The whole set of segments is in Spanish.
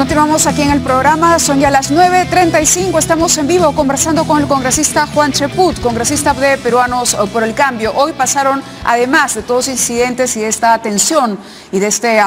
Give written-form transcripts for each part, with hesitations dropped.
Continuamos aquí en el programa, son ya las 9:35, estamos en vivo conversando con el congresista Juan Cheput, congresista de Peruanos por el Cambio. Hoy pasaron, además de todos los incidentes y de esta tensión y de este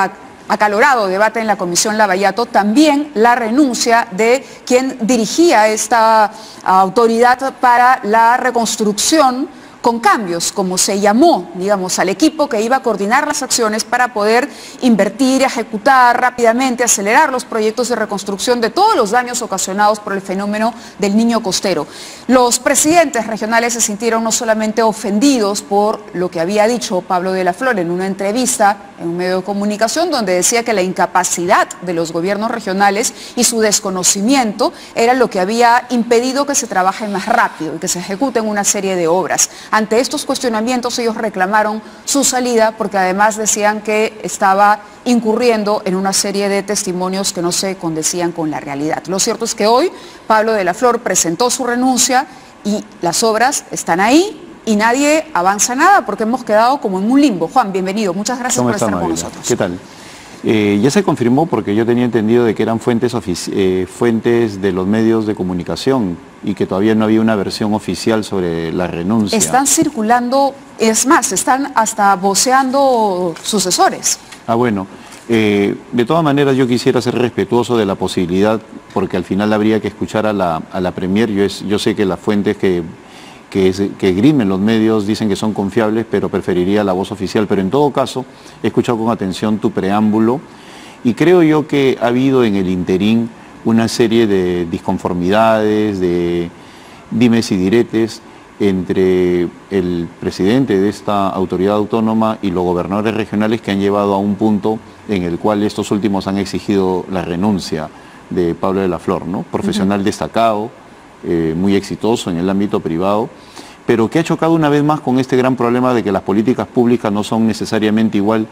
acalorado debate en la Comisión Lavallato, también la renuncia de quien dirigía esta autoridad para la reconstrucción con cambios, como se llamó, digamos, al equipo que iba a coordinar las acciones para poder invertir, ejecutar rápidamente, acelerar los proyectos de reconstrucción de todos los daños ocasionados por el fenómeno del Niño Costero. Los presidentes regionales se sintieron no solamente ofendidos por lo que había dicho Pablo de la Flor en una entrevista en un medio de comunicación, donde decía que la incapacidad de los gobiernos regionales y su desconocimiento era lo que había impedido que se trabaje más rápido y que se ejecuten una serie de obras. Ante estos cuestionamientos ellos reclamaron su salida porque además decían que estaba incurriendo en una serie de testimonios que no se condecían con la realidad. Lo cierto es que hoy Pablo de la Flor presentó su renuncia y las obras están ahí y nadie avanza nada porque hemos quedado como en un limbo. Juan, bienvenido. Muchas gracias por estar con nosotros. ¿Qué tal? Ya se confirmó porque yo tenía entendido de que eran fuentes de los medios de comunicación y que todavía no había una versión oficial sobre la renuncia. Están circulando, es más, están hasta voceando sucesores. Ah, bueno. De todas maneras yo quisiera ser respetuoso de la posibilidad, porque al final habría que escuchar a la Premier. Yo sé que las fuentes que esgrimen los medios dicen que son confiables, pero preferiría la voz oficial. Pero en todo caso, he escuchado con atención tu preámbulo y creo yo que ha habido en el interín una serie de disconformidades, de dimes y diretes entre el presidente de esta autoridad autónoma y los gobernadores regionales que han llevado a un punto en el cual estos últimos han exigido la renuncia de Pablo de la Flor, ¿no? Profesional destacado, muy exitoso en el ámbito privado, pero que ha chocado una vez más con este gran problema de que las políticas públicas no son necesariamente igual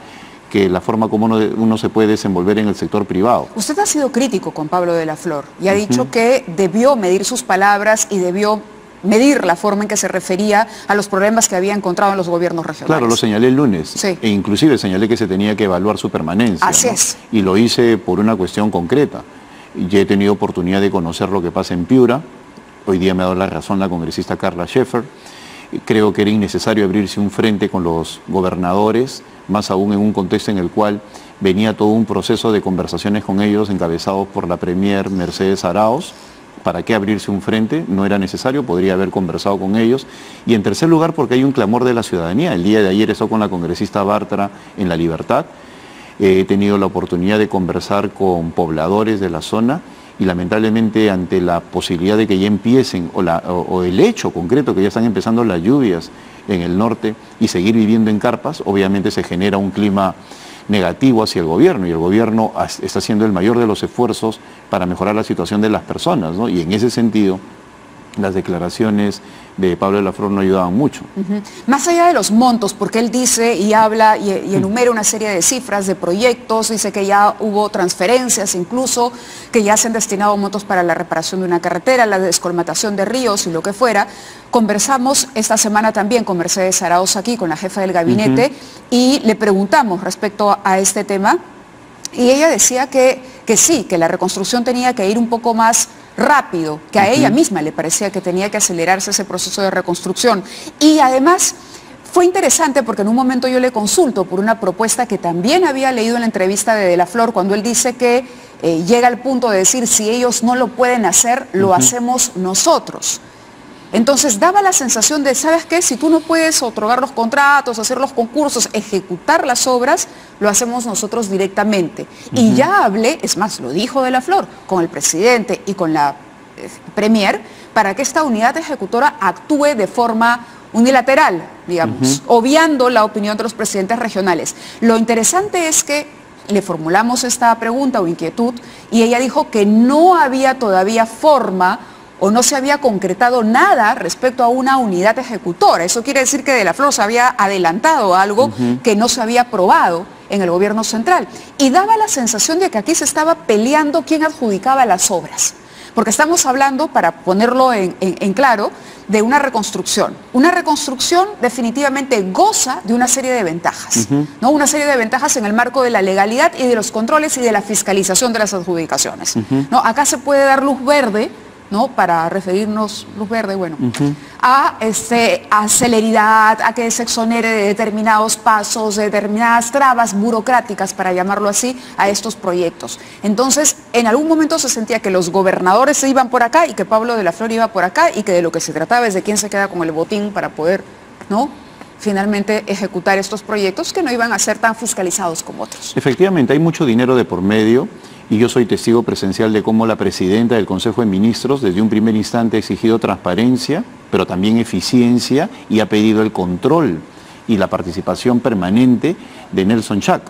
que la forma como uno se puede desenvolver en el sector privado. Usted ha sido crítico con Pablo de la Flor y ha dicho que debió medir sus palabras y debió medir la forma en que se refería a los problemas que había encontrado en los gobiernos regionales. Claro, lo señalé el lunes, sí. E inclusive señalé que se tenía que evaluar su permanencia. Así ¿no? es. Y lo hice por una cuestión concreta. Ya he tenido oportunidad de conocer lo que pasa en Piura. Hoy día me ha dado la razón la congresista Carla Scheffer. Creo que era innecesario abrirse un frente con los gobernadores, más aún en un contexto en el cual venía todo un proceso de conversaciones con ellos encabezados por la Premier Mercedes Arauz. ¿Para qué abrirse un frente? No era necesario, podría haber conversado con ellos. Y en tercer lugar, porque hay un clamor de la ciudadanía. El día de ayer estuve con la congresista Bartra en La Libertad. He tenido la oportunidad de conversar con pobladores de la zona y lamentablemente ante la posibilidad de que ya empiecen o el hecho concreto que ya están empezando las lluvias en el norte y seguir viviendo en carpas, obviamente se genera un clima negativo hacia el gobierno y el gobierno está haciendo el mayor de los esfuerzos para mejorar la situación de las personas, ¿no? Y en ese sentido las declaraciones de Pablo de la Flor no ayudaban mucho. Más allá de los montos, porque él dice y habla y enumera una serie de cifras de proyectos, dice que ya hubo transferencias incluso, que ya se han destinado montos para la reparación de una carretera, la descolmatación de ríos y lo que fuera. Conversamos esta semana también con Mercedes Arauz aquí, con la jefa del gabinete, y le preguntamos respecto a este tema, y ella decía que sí, que la reconstrucción tenía que ir un poco más rápido, que a ella misma le parecía que tenía que acelerarse ese proceso de reconstrucción. Y además fue interesante porque en un momento yo le consulto por una propuesta que también había leído en la entrevista de la Flor, cuando él dice que llega al punto de decir, si ellos no lo pueden hacer, lo hacemos nosotros. Entonces daba la sensación de, ¿sabes qué? Si tú no puedes otorgar los contratos, hacer los concursos, ejecutar las obras, lo hacemos nosotros directamente. Y ya hablé, es más, lo dijo de la Flor, con el presidente y con la Premier, para que esta unidad ejecutora actúe de forma unilateral, digamos, obviando la opinión de los presidentes regionales. Lo interesante es que le formulamos esta pregunta o inquietud y ella dijo que no había todavía forma o no se había concretado nada respecto a una unidad ejecutora. Eso quiere decir que de la Flor se había adelantado algo que no se había aprobado en el gobierno central. Y daba la sensación de que aquí se estaba peleando quién adjudicaba las obras. Porque estamos hablando, para ponerlo en claro, de una reconstrucción. Una reconstrucción definitivamente goza de una serie de ventajas, ¿no? Una serie de ventajas en el marco de la legalidad y de los controles y de la fiscalización de las adjudicaciones, ¿no? Acá se puede dar luz verde, ¿no? Para referirnos, luz verde, bueno, a celeridad, a que se exonere de determinados pasos, de determinadas trabas burocráticas, para llamarlo así, a estos proyectos. Entonces, en algún momento se sentía que los gobernadores se iban por acá y que Pablo de la Flor iba por acá y que de lo que se trataba es de quién se queda con el botín para poder, ¿no?, finalmente ejecutar estos proyectos que no iban a ser tan fiscalizados como otros. Efectivamente, hay mucho dinero de por medio. Y yo soy testigo presencial de cómo la presidenta del Consejo de Ministros desde un primer instante ha exigido transparencia, pero también eficiencia, y ha pedido el control y la participación permanente de Nelson Chak,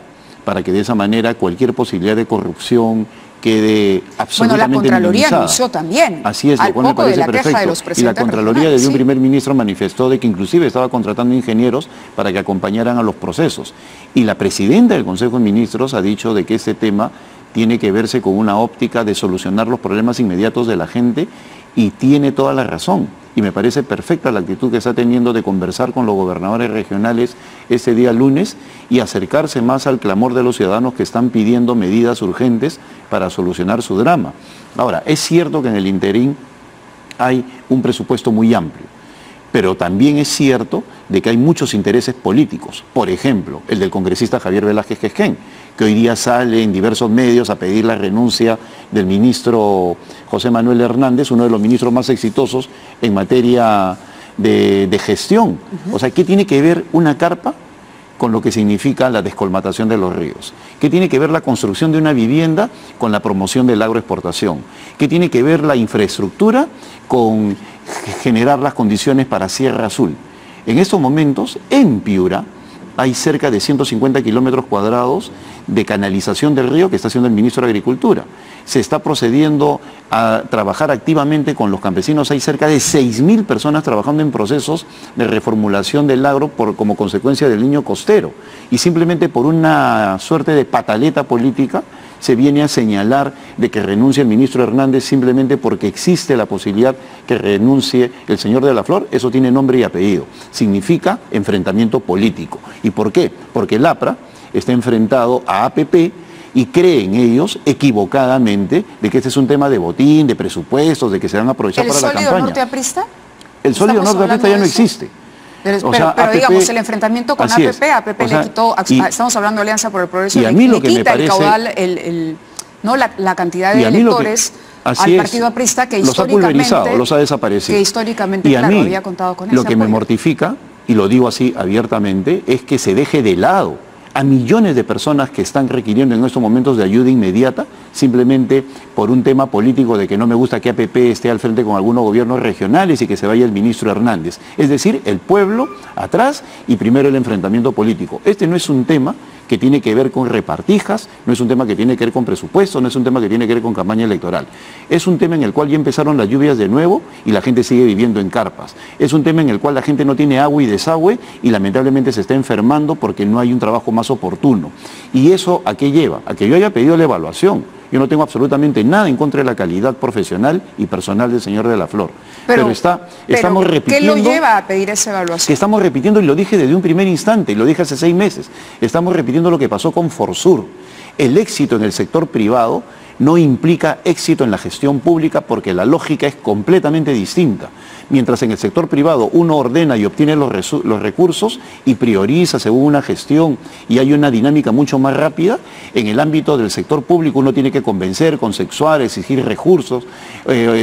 para que de esa manera cualquier posibilidad de corrupción quede absolutamente Bueno, la Contraloría minimizada. anunció también, Así es, al lo cual me poco de parece la queja perfecto. de los Y la presidentes Contraloría regionales, desde un sí. primer ministro manifestó de que inclusive estaba contratando ingenieros para que acompañaran a los procesos. Y la presidenta del Consejo de Ministros ha dicho de que este tema tiene que verse con una óptica de solucionar los problemas inmediatos de la gente, y tiene toda la razón. Y me parece perfecta la actitud que está teniendo de conversar con los gobernadores regionales este día lunes y acercarse más al clamor de los ciudadanos que están pidiendo medidas urgentes para solucionar su drama. Ahora, es cierto que en el interín hay un presupuesto muy amplio, pero también es cierto de que hay muchos intereses políticos. Por ejemplo, el del congresista Javier Velázquez Quesquén, que hoy día sale en diversos medios a pedir la renuncia del ministro José Manuel Hernández, uno de los ministros más exitosos en materia de gestión. O sea, ¿qué tiene que ver una carpa con lo que significa la descolmatación de los ríos? ¿Qué tiene que ver la construcción de una vivienda con la promoción de la agroexportación? ¿Qué tiene que ver la infraestructura con generar las condiciones para Sierra Azul? En estos momentos, en Piura, hay cerca de 150 kilómetros cuadrados de canalización del río que está haciendo el ministro de Agricultura. Se está procediendo a trabajar activamente con los campesinos. Hay cerca de 6.000 personas trabajando en procesos de reformulación del agro como consecuencia del Niño Costero. Y simplemente por una suerte de pataleta política se viene a señalar de que renuncie el ministro Hernández simplemente porque existe la posibilidad que renuncie el señor de la Flor. Eso tiene nombre y apellido. Significa enfrentamiento político. ¿Y por qué? Porque el APRA está enfrentado a APP y creen ellos equivocadamente de que este es un tema de botín, de presupuestos, de que se van a aprovechar para la campaña. ¿El sólido norte-aprista? El sólido norte-aprista ya no existe. Pero digamos, el enfrentamiento con APP, APP le quitó, estamos hablando de Alianza por el Progreso, le quita el caudal, ¿no? la cantidad de electores al partido aprista que los ha pulverizado, los ha desaparecido. Que históricamente, claro, había contado con eso. Lo que me mortifica, y lo digo así abiertamente, es que se deje de lado a millones de personas que están requiriendo en estos momentos de ayuda inmediata, simplemente por un tema político de que no me gusta que APP esté al frente con algunos gobiernos regionales y que se vaya el ministro Hernández. Es decir, el pueblo atrás y primero el enfrentamiento político. Este no es un tema que tiene que ver con repartijas, no es un tema que tiene que ver con presupuesto, no es un tema que tiene que ver con campaña electoral. Es un tema en el cual ya empezaron las lluvias de nuevo y la gente sigue viviendo en carpas. Es un tema en el cual la gente no tiene agua y desagüe y lamentablemente se está enfermando porque no hay un trabajo más oportuno. ¿Y eso a qué lleva? A que yo haya pedido la evaluación. Yo no tengo absolutamente nada en contra de la calidad profesional y personal del señor de la Flor. Pero estamos repitiendo... ¿Qué lo lleva a pedir esa evaluación? Que estamos repitiendo, y lo dije desde un primer instante, y lo dije hace 6 meses, estamos repitiendo lo que pasó con Forsur. El éxito en el sector privado no implica éxito en la gestión pública porque la lógica es completamente distinta. Mientras en el sector privado uno ordena y obtiene los recursos y prioriza según una gestión y hay una dinámica mucho más rápida, en el ámbito del sector público uno tiene que convencer, consensuar, exigir recursos,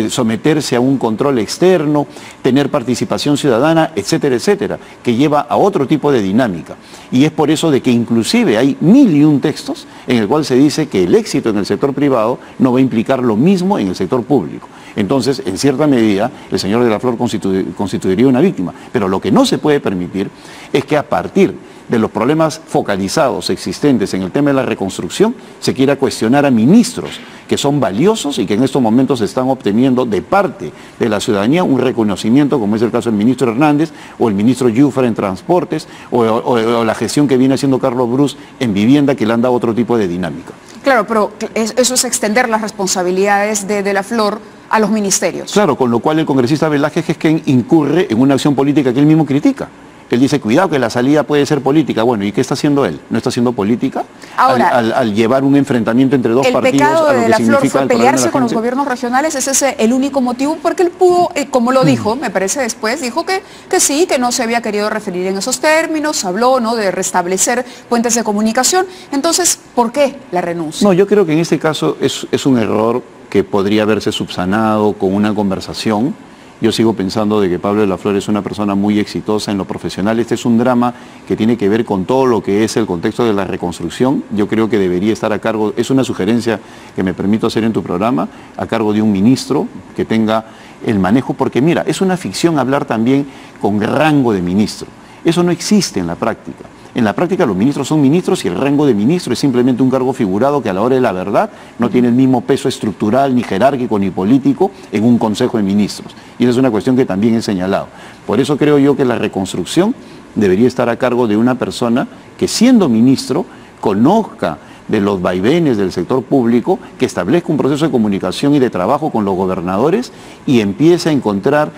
someterse a un control externo, tener participación ciudadana, etcétera, etcétera, que lleva a otro tipo de dinámica. Y es por eso de que inclusive hay 1001 textos en el cual se dice que el éxito en el sector privado no va a implicar lo mismo en el sector público. Entonces, en cierta medida, el señor de la Flor constituiría una víctima. Pero lo que no se puede permitir es que a partir de los problemas focalizados existentes en el tema de la reconstrucción, se quiera cuestionar a ministros que son valiosos y que en estos momentos están obteniendo de parte de la ciudadanía un reconocimiento, como es el caso del ministro Hernández o el ministro Yufra en transportes o la gestión que viene haciendo Carlos Brus en vivienda, que le han dado otro tipo de dinámica. Claro, pero eso es extender las responsabilidades de la Flor a los ministerios. Claro, con lo cual el congresista Velázquez es quien incurre en una acción política que él mismo critica. Él dice, cuidado que la salida puede ser política. Bueno, ¿y qué está haciendo él? ¿No está haciendo política? Ahora, al llevar un enfrentamiento entre dos partidos. El pecado a lo de que la Flor significa fue el problema de pelearse la con los gente. gobiernos regionales. ¿Es ese el único motivo? Porque él pudo, como lo dijo, me parece después, dijo que sí, que no se había querido referir en esos términos, habló, ¿no?, de restablecer puentes de comunicación. Entonces, ¿por qué la renuncia? No, yo creo que en este caso es un error que podría haberse subsanado con una conversación. Yo sigo pensando de que Pablo de la Flor es una persona muy exitosa en lo profesional. Este es un drama que tiene que ver con todo lo que es el contexto de la reconstrucción. Yo creo que debería estar a cargo, es una sugerencia que me permito hacer en tu programa, a cargo de un ministro que tenga el manejo, porque mira, es una ficción hablar también con rango de ministro. Eso no existe en la práctica. En la práctica los ministros son ministros y el rango de ministro es simplemente un cargo figurado que a la hora de la verdad no tiene el mismo peso estructural, ni jerárquico, ni político en un consejo de ministros. Y esa es una cuestión que también he señalado. Por eso creo yo que la reconstrucción debería estar a cargo de una persona que, siendo ministro, conozca de los vaivenes del sector público, que establezca un proceso de comunicación y de trabajo con los gobernadores y empiece a encontrar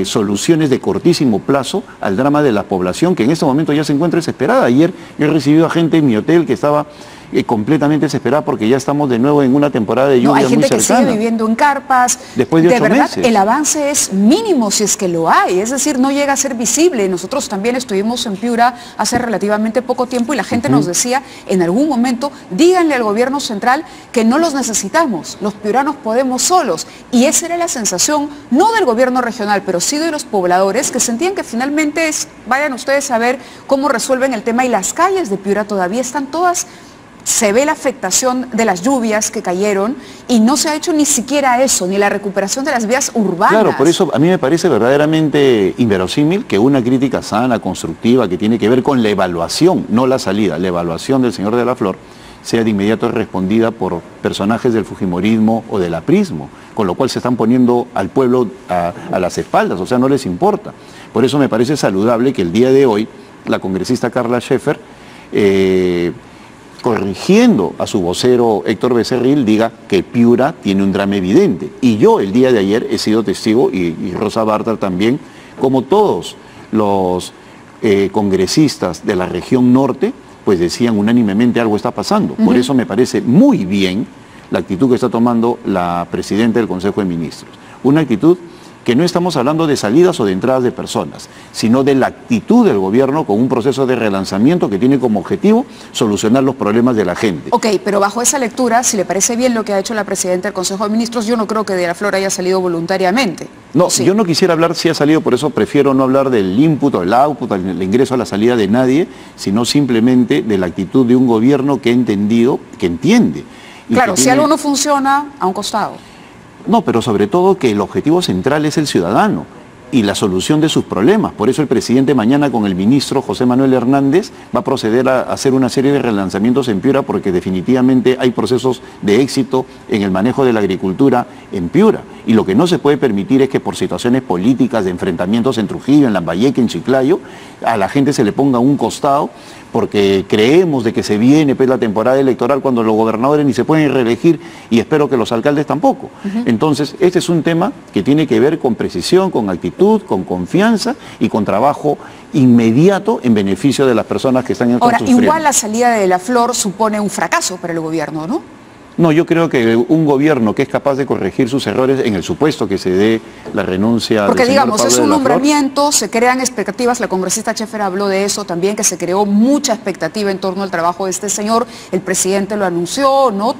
soluciones de cortísimo plazo al drama de la población que en este momento ya se encuentra desesperada. Ayer yo he recibido a gente en mi hotel que estaba completamente desesperada porque ya estamos de nuevo en una temporada de lluvia muy cercana. Hay gente que sigue viviendo en carpas. Después de 8 verdad, meses. El avance es mínimo si es que lo hay, es decir, no llega a ser visible. Nosotros también estuvimos en Piura hace relativamente poco tiempo y la gente nos decía en algún momento, díganle al gobierno central que no los necesitamos, los piuranos podemos solos. Y esa era la sensación, no del gobierno regional, pero sí de los pobladores que sentían que finalmente vayan ustedes a ver cómo resuelven el tema y las calles de Piura todavía están todas. Se ve la afectación de las lluvias que cayeron y no se ha hecho ni siquiera eso, ni la recuperación de las vías urbanas. Claro, por eso a mí me parece verdaderamente inverosímil que una crítica sana, constructiva, que tiene que ver con la evaluación, no la salida, la evaluación del señor de la Flor, sea de inmediato respondida por personajes del fujimorismo o del aprismo, con lo cual se están poniendo al pueblo a las espaldas, o sea, no les importa. Por eso me parece saludable que el día de hoy la congresista Carla Scheffer, corrigiendo a su vocero Héctor Becerril, diga que Piura tiene un drama evidente. Y yo el día de ayer he sido testigo, y Rosa Bartra también, como todos los congresistas de la región norte, pues decían unánimemente algo está pasando. Por eso me parece muy bien la actitud que está tomando la presidenta del Consejo de Ministros. Una actitud que no estamos hablando de salidas o de entradas de personas, sino de la actitud del gobierno con un proceso de relanzamiento que tiene como objetivo solucionar los problemas de la gente. Ok, pero bajo esa lectura, si le parece bien lo que ha hecho la presidenta del Consejo de Ministros, yo no creo que de la Flor haya salido voluntariamente. No, sí. Yo no quisiera hablar si ha salido, por eso prefiero no hablar del input o el output, el ingreso a la salida de nadie, sino simplemente de la actitud de un gobierno que ha entendido, que entiende. Claro, si algo no funciona, a un costado. No, pero sobre todo que el objetivo central es el ciudadano y la solución de sus problemas. Por eso el presidente mañana con el ministro José Manuel Hernández va a proceder a hacer una serie de relanzamientos en Piura porque definitivamente hay procesos de éxito en el manejo de la agricultura en Piura. Y lo que no se puede permitir es que por situaciones políticas de enfrentamientos en Trujillo, en Lambayeque, en Chiclayo, a la gente se le ponga a un costado porque creemos de que se viene pues, la temporada electoral cuando los gobernadores ni se pueden reelegir y espero que los alcaldes tampoco. Entonces, este es un tema que tiene que ver con precisión, con actitud, con confianza y con trabajo inmediato en beneficio de las personas que están en el Ahora, igual la salida de la Flor supone un fracaso para el gobierno, ¿no? No, yo creo que un gobierno que es capaz de corregir sus errores en el supuesto que se dé la renuncia porque del señor digamos, Pablo es un de la Flor. nombramiento, se crean expectativas, la congresista Scheffer habló de eso también, que se creó mucha expectativa en torno al trabajo de este señor, el presidente lo anunció, ¿no?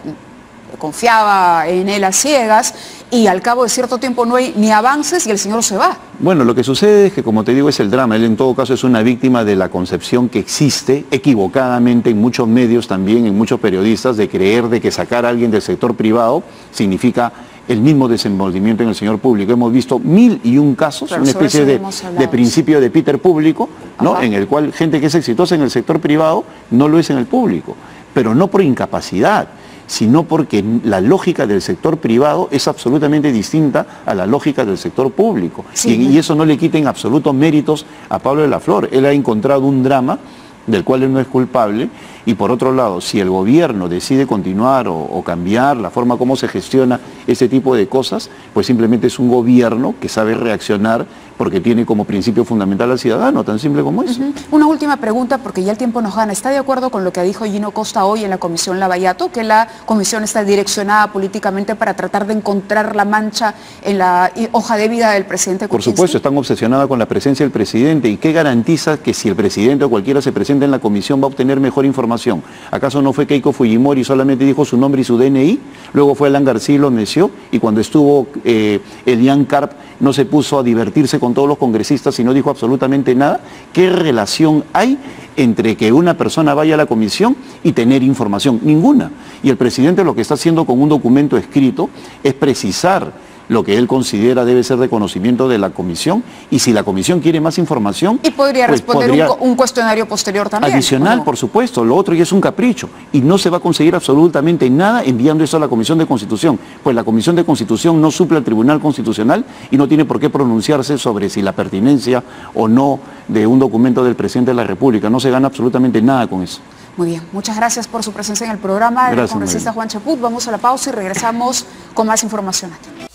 Confiaba en él a ciegas y al cabo de cierto tiempo no hay ni avances y el señor se va. Bueno, lo que sucede es que, como te digo, es el drama. Él en todo caso es una víctima de la concepción que existe equivocadamente en muchos medios también, en muchos periodistas, de creer de que sacar a alguien del sector privado significa el mismo desenvolvimiento en el sector público. Hemos visto 1001 casos, claro, una especie de principio de Peter público, ¿no? En el cual gente que es exitosa en el sector privado no lo es en el público, pero no por incapacidad, sino porque la lógica del sector privado es absolutamente distinta a la lógica del sector público. Sí. Y eso no le quita en absoluto méritos a Pablo de la Flor. Él ha encontrado un drama del cual él no es culpable, y por otro lado, si el gobierno decide continuar o cambiar la forma como se gestiona ese tipo de cosas, pues simplemente es un gobierno que sabe reaccionar porque tiene como principio fundamental al ciudadano, tan simple como eso. Una última pregunta, porque ya el tiempo nos gana. ¿Está de acuerdo con lo que dijo Gino Costa hoy en la Comisión Lavallato, que la comisión está direccionada políticamente para tratar de encontrar la mancha en la hoja de vida del presidente Kuczynski? Por supuesto, están obsesionadas con la presencia del presidente. ¿Y qué garantiza que si el presidente o cualquiera se presenta en la comisión va a obtener mejor información? ¿Acaso no fue Keiko Fujimori solamente dijo su nombre y su DNI? Luego fue Alan García y lo meció, y cuando estuvo Elian Karp no se puso a divertirse con todos los congresistas y no dijo absolutamente nada. ¿Qué relación hay entre que una persona vaya a la comisión y tener información? Ninguna. Y el presidente lo que está haciendo con un documento escrito es precisar lo que él considera debe ser de conocimiento de la comisión, y si la comisión quiere más información... Y podría responder un cuestionario posterior también. Adicional, ¿no? Por supuesto, lo otro ya es un capricho, y no se va a conseguir absolutamente nada enviando eso a la Comisión de Constitución, pues la Comisión de Constitución no suple al Tribunal Constitucional y no tiene por qué pronunciarse sobre si la pertinencia o no de un documento del presidente de la República. No se gana absolutamente nada con eso. Muy bien, muchas gracias por su presencia en el programa. Gracias, el congresista Juan Chaput. Vamos a la pausa y regresamos con más información aquí.